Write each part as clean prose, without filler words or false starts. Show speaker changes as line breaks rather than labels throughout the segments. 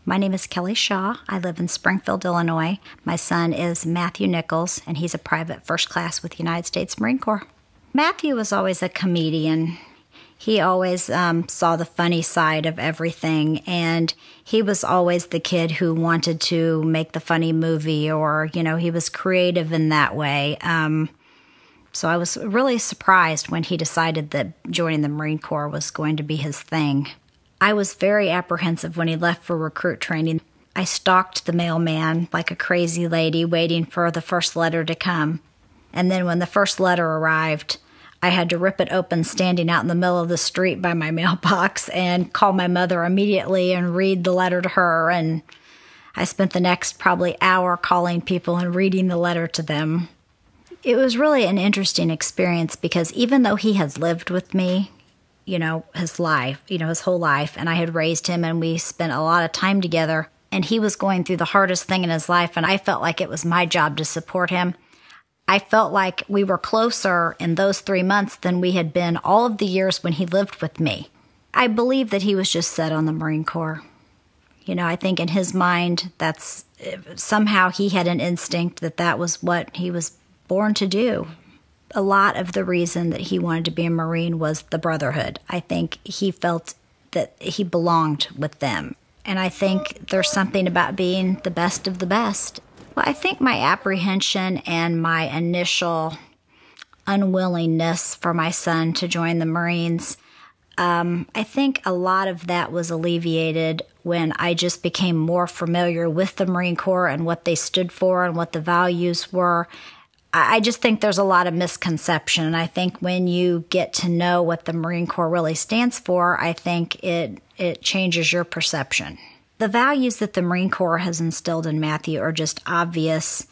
My name is Kelly Shaw. I live in Springfield, Illinois. My son is Matthew Nichols, and he's a private first class with the United States Marine Corps. Matthew was always a comedian. He always saw the funny side of everything, and he was always the kid who wanted to make the funny movie, or, he was creative in that way. So I was really surprised when he decided that joining the Marine Corps was going to be his thing. I was very apprehensive when he left for recruit training. I stalked the mailman like a crazy lady, waiting for the first letter to come. And then when the first letter arrived, I had to rip it open standing out in the middle of the street by my mailbox and call my mother immediately and read the letter to her. And I spent the next probably hour calling people and reading the letter to them. It was really an interesting experience because even though he has lived with me, his life, his whole life, and I had raised him and we spent a lot of time together, and he was going through the hardest thing in his life, and I felt like it was my job to support him. I felt like we were closer in those 3 months than we had been all of the years when he lived with me. I believe that he was just set on the Marine Corps. I think in his mind, that's somehow he had an instinct that was what he was born to do. A lot of the reason that he wanted to be a Marine was the brotherhood. I think he felt that he belonged with them. And I think there's something about being the best of the best. Well, I think my apprehension and my initial unwillingness for my son to join the Marines, I think a lot of that was alleviated when I just became more familiar with the Marine Corps and what they stood for and what the values were. I just think there's a lot of misconception. And I think when you get to know what the Marine Corps really stands for, I think it changes your perception. The values that the Marine Corps has instilled in Matthew are just obvious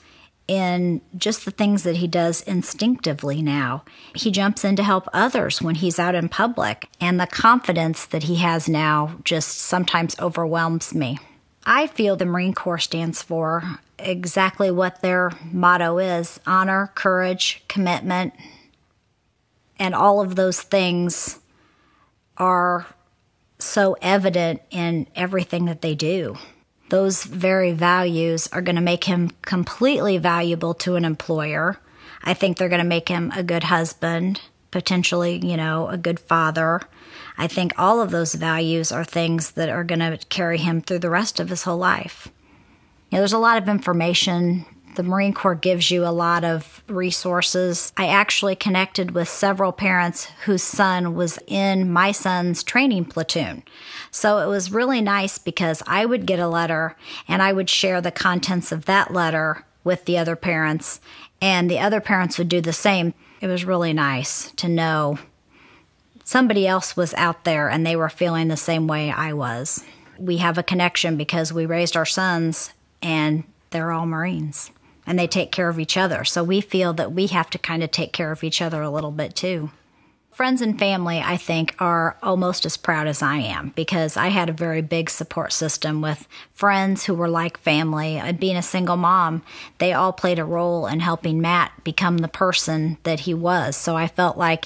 in just the things that he does instinctively now. He jumps in to help others when he's out in public, and the confidence that he has now just sometimes overwhelms me. I feel the Marine Corps stands for exactly what their motto is: honor, courage, commitment, and all of those things are so evident in everything that they do. Those very values are going to make him completely valuable to an employer. I think they're going to make him a good husband, potentially, a good father. I think all of those values are things that are going to carry him through the rest of his whole life. There's a lot of information. The Marine Corps gives you a lot of resources. I actually connected with several parents whose son was in my son's training platoon. So it was really nice because I would get a letter and I would share the contents of that letter with the other parents, and the other parents would do the same. It was really nice to know somebody else was out there and they were feeling the same way I was. We have a connection because we raised our sons and they're all Marines, and they take care of each other. So we feel that we have to kind of take care of each other a little bit too. Friends and family, I think, are almost as proud as I am because I had a very big support system with friends who were like family. And being a single mom, they all played a role in helping Matt become the person that he was. So I felt like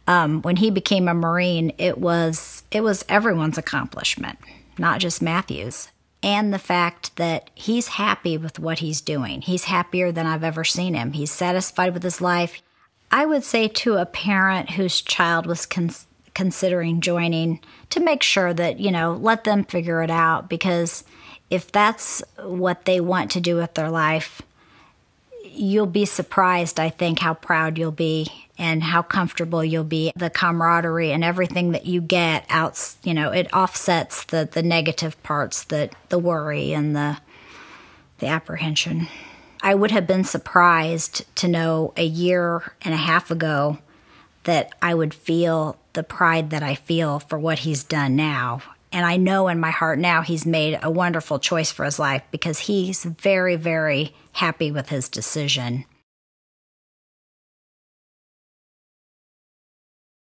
when he became a Marine, it was everyone's accomplishment, not just Matthew's. And the fact that he's happy with what he's doing. He's happier than I've ever seen him. He's satisfied with his life. I would say to a parent whose child was considering joining, to make sure that, let them figure it out, because if that's what they want to do with their life, you'll be surprised, I think, how proud you'll be and how comfortable you'll be. The camaraderie and everything that you get out, it offsets the negative parts, the worry and the apprehension. I would have been surprised to know a year and a half ago that I would feel the pride that I feel for what he's done now. And I know in my heart now he's made a wonderful choice for his life because he's very, very happy with his decision.